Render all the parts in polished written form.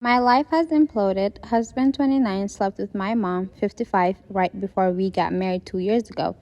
My life has imploded. Husband 29 slept with my mom, 55, right before we got married 2 years ago.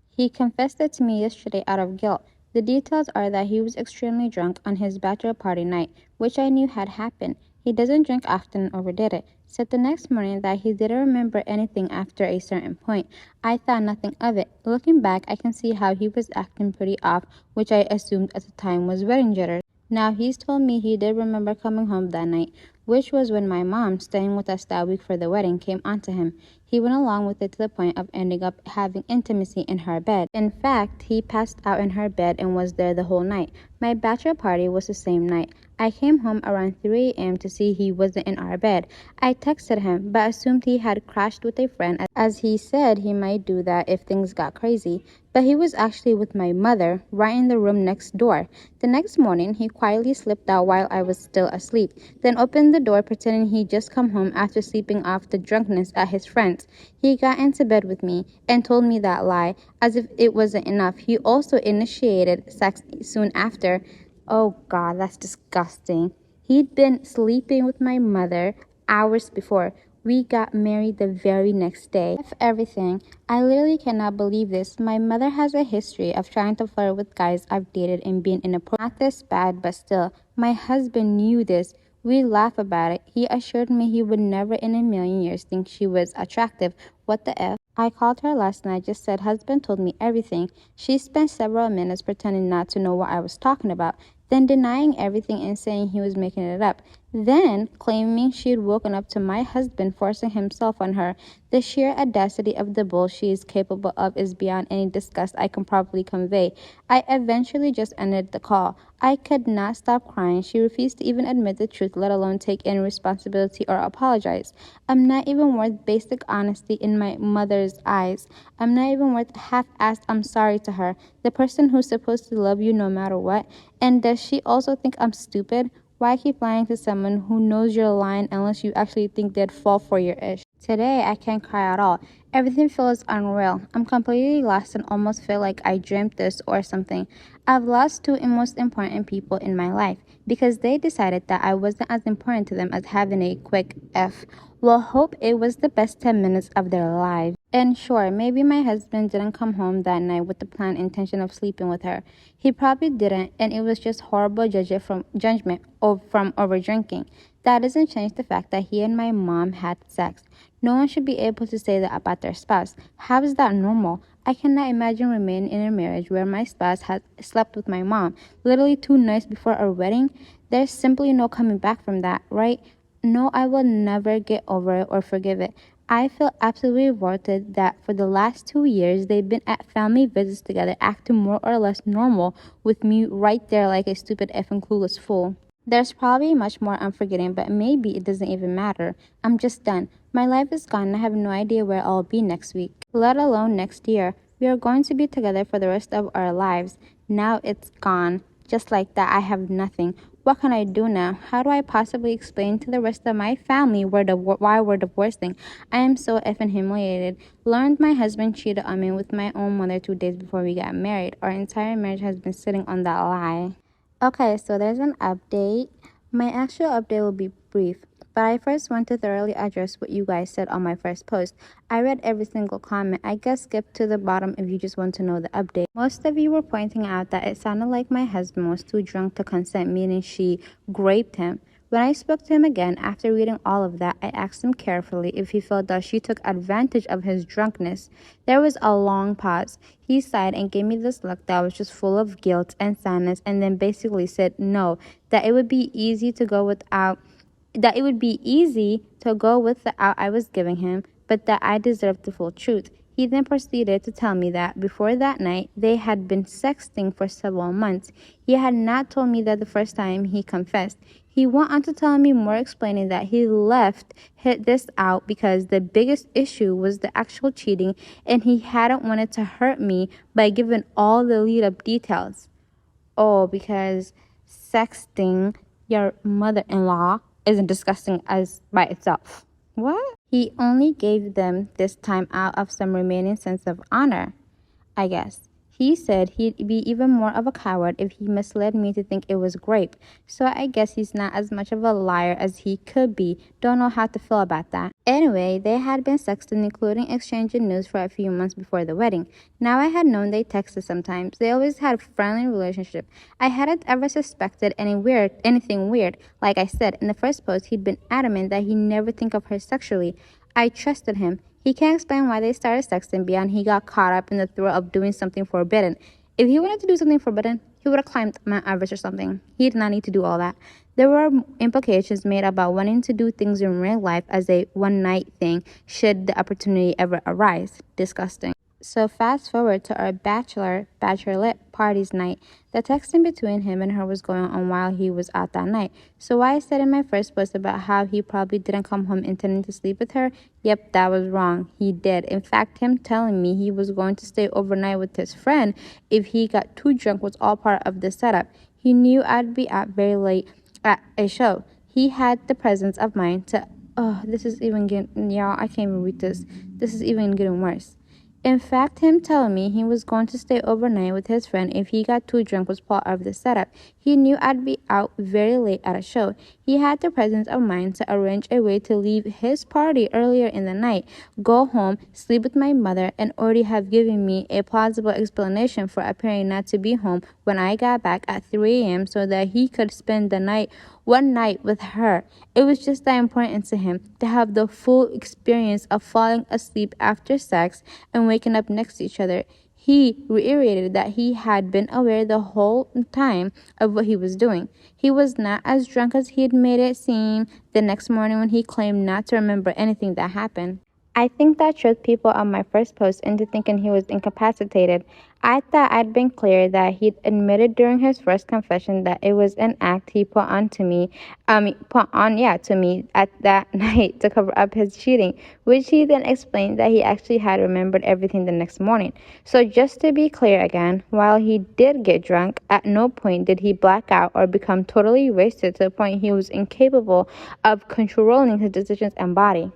He confessed it to me yesterday out of guilt. The details are that he was extremely drunk on his bachelor party night, which I knew had happened. He doesn't drink often and overdid it. Said the next morning that he didn't remember anything after a certain point. I thought nothing of it. Looking back, I can see how he was acting pretty off, which I assumed at the time was wedding jitters. Now he's told me he did remember coming home that night, which was when my mom, staying with us that week for the wedding, came onto him. He went along with it to the point of ending up having intimacy in her bed. In fact, he passed out in her bed and was there the whole night. My bachelor party was the same night. I came home around 3 a.m. to see he wasn't in our bed. I texted him, but assumed he had crashed with a friend as he said he might do that if things got crazy. But he was actually with my mother, right in the room next door. The next morning, he quietly slipped out while I was still asleep, then opened the door pretending he'd just come home after sleeping off the drunkenness at his friend's. He got into bed with me and told me that lie, as if it wasn't enough. He also initiated sex soon after. Oh God, that's disgusting. He'd been sleeping with my mother hours before. We got married the very next day. F everything. I literally cannot believe this. My mother has a history of trying to flirt with guys I've dated and being inappropriate. Not this bad, but still. My husband knew this. We laugh about it. He assured me he would never in a million years think she was attractive. What the F? I called her last night, just said husband told me everything. She spent several minutes pretending not to know what I was talking about, then denying everything and saying he was making it up, then claiming she'd woken up to my husband forcing himself on her. The sheer audacity of the bull she is capable of is beyond any disgust I can properly convey. I eventually just ended the call. I could not stop crying. She refused to even admit the truth, let alone take any responsibility or apologize. I'm not even worth basic honesty in my mother's eyes. I'm not even worth half-assed I'm sorry to her, the person who's supposed to love you no matter what. And does she also think I'm stupid? Why keep lying to someone who knows you're lying unless you actually think they'd fall for your ish? Today, I can't cry at all. Everything feels unreal. I'm completely lost and almost feel like I dreamt this or something. I've lost two most important people in my life because they decided that I wasn't as important to them as having a quick F. Well, hope it was the best 10 minutes of their lives. And sure, maybe my husband didn't come home that night with the planned intention of sleeping with her. He probably didn't, and it was just horrible judgment from overdrinking. That doesn't change the fact that he and my mom had sex. No one should be able to say that about their spouse. How is that normal? I cannot imagine remaining in a marriage where my spouse had slept with my mom literally 2 nights before our wedding. There's simply no coming back from that, right? No, I will never get over it or forgive it. I feel absolutely revolted that for the last 2 years they've been at family visits together acting more or less normal with me right there like a stupid effing clueless fool. There's probably much more I'm forgetting, but maybe it doesn't even matter. I'm just done. My life is gone and I have no idea where I'll be next week, let alone next year. We are going to be together for the rest of our lives. Now it's gone. Just like that, I have nothing. What can I do now? How do I possibly explain to the rest of my family why we're divorcing? I am so effing humiliated. Learned my husband cheated on me with my own mother 2 days before we got married. Our entire marriage has been sitting on that lie. Okay, so there's an update. My actual update will be brief, but I first want to thoroughly address what you guys said on my first post. I read every single comment. I guess skip to the bottom if you just want to know the update. Most of you were pointing out that it sounded like my husband was too drunk to consent, meaning she raped him. When I spoke to him again after reading all of that, I asked him carefully if he felt that she took advantage of his drunkenness. There was a long pause. He sighed and gave me this look that was just full of guilt and sadness, and then basically said no, that it would be easy to go without the out I was giving him, but that I deserved the full truth. He then proceeded to tell me that before that night, they had been sexting for several months. He had not told me that the first time he confessed. He went on to tell me more, explaining that he hit this out because the biggest issue was the actual cheating, and he hadn't wanted to hurt me by giving all the lead-up details. Oh, because sexting your mother-in-law isn't disgusting as by itself. What? He only gave them this time out of some remaining sense of honor, I guess. He said he'd be even more of a coward if he misled me to think it was grape. So I guess he's not as much of a liar as he could be. Don't know how to feel about that. Anyway, they had been sexting, including exchanging news for a few months before the wedding. Now I had known they texted sometimes. They always had a friendly relationship. I hadn't ever suspected anything weird. Like I said, in the first post, he'd been adamant that he never think of her sexually. I trusted him. He can't explain why they started sexting beyond he got caught up in the thrill of doing something forbidden. If he wanted to do something forbidden, he would have climbed Mount Everest or something. He did not need to do all that. There were implications made about wanting to do things in real life as a one-night thing should the opportunity ever arise. Disgusting. So fast forward to our bachelorette parties night. The texting between him and her was going on while he was out that night. So why I said in my first post about how he probably didn't come home intending to sleep with her, yep, that was wrong. He did. In fact, him telling me he was going to stay overnight with his friend if he got too drunk was all part of the setup. He knew I'd be out very late at a show. He had the presence of mind to, this is even getting, y'all, I can't even read this. This is even getting worse. In fact, him telling me he was going to stay overnight with his friend if he got too drunk was part of the setup. He knew I'd be out very late at a show. He had the presence of mind to arrange a way to leave his party earlier in the night, go home, sleep with my mother, and already have given me a plausible explanation for appearing not to be home when I got back at 3 a.m. so that he could spend the night one night with her. It was just that important to him to have the full experience of falling asleep after sex and waking up next to each other. He reiterated that he had been aware the whole time of what he was doing. He was not as drunk as he had made it seem the next morning when he claimed not to remember anything that happened. I think that tricked people on my first post into thinking he was incapacitated. I thought I'd been clear that he'd admitted during his first confession that it was an act he put on to me at that night to cover up his cheating, which he then explained that he actually had remembered everything the next morning. So just to be clear again, while he did get drunk, at no point did he black out or become totally wasted to the point he was incapable of controlling his decisions and body.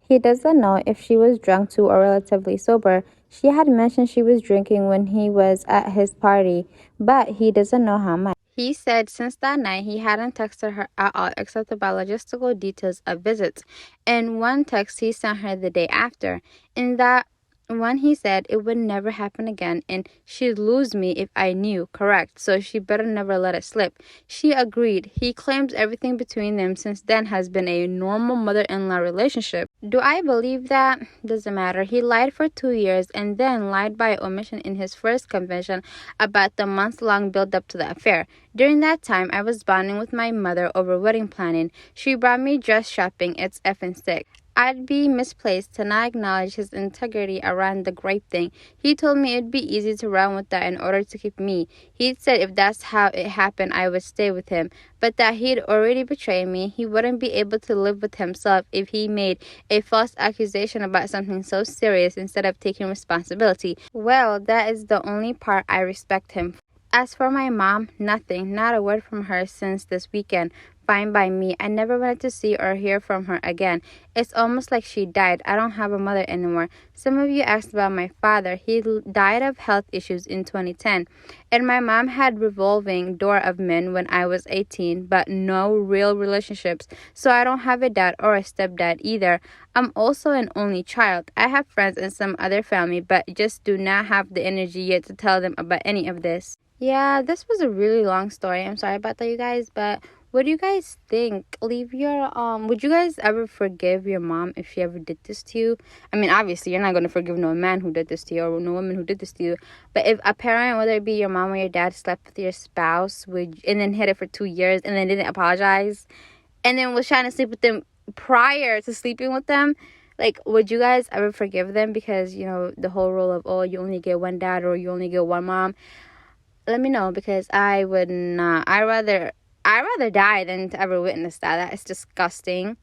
He doesn't know if she was drunk too or relatively sober. She had mentioned she was drinking when he was at his party, but he doesn't know how much. He said since that night he hadn't texted her at all except about logistical details of visits. In one text he sent her the day after. In that one he said it would never happen again and she'd lose me if I knew, correct, so she better never let it slip. She agreed. He claims everything between them since then has been a normal mother-in-law relationship. Do I believe that? Doesn't matter. He lied for 2 years and then lied by omission in his first confession about the months-long build-up to the affair. During that time, I was bonding with my mother over wedding planning. She brought me dress shopping. It's effing sick. I'd be misplaced to not acknowledge his integrity around the grape thing. He told me it'd be easy to run with that in order to keep me. He'd said if that's how it happened, I would stay with him. But that he'd already betrayed me. He wouldn't be able to live with himself if he made a false accusation about something so serious instead of taking responsibility. Well, that is the only part I respect him for. As for my mom, nothing, not a word from her since this weekend. Fine by me. I never wanted to see or hear from her again. It's almost like she died. I don't have a mother anymore. Some of you asked about my father. He died of health issues in 2010. And my mom had revolving door of men when I was 18, but no real relationships. So I don't have a dad or a stepdad either. I'm also an only child. I have friends and some other family, but just do not have the energy yet to tell them about any of this. Yeah, this was a really long story. I'm sorry about that, you guys, but what do you guys think? Leave your would you guys ever forgive your mom if she ever did this to you? I mean, obviously you're not going to forgive no man who did this to you or no woman who did this to you. But if a parent, whether it be your mom or your dad, slept with your spouse and then hid it for 2 years and then didn't apologize and then was trying to sleep with them prior to sleeping with them, like, would you guys ever forgive them because, you know, the whole rule of, oh, you only get one dad or you only get one mom? Let me know because I would not. I'd rather die than to ever witness that. That is disgusting.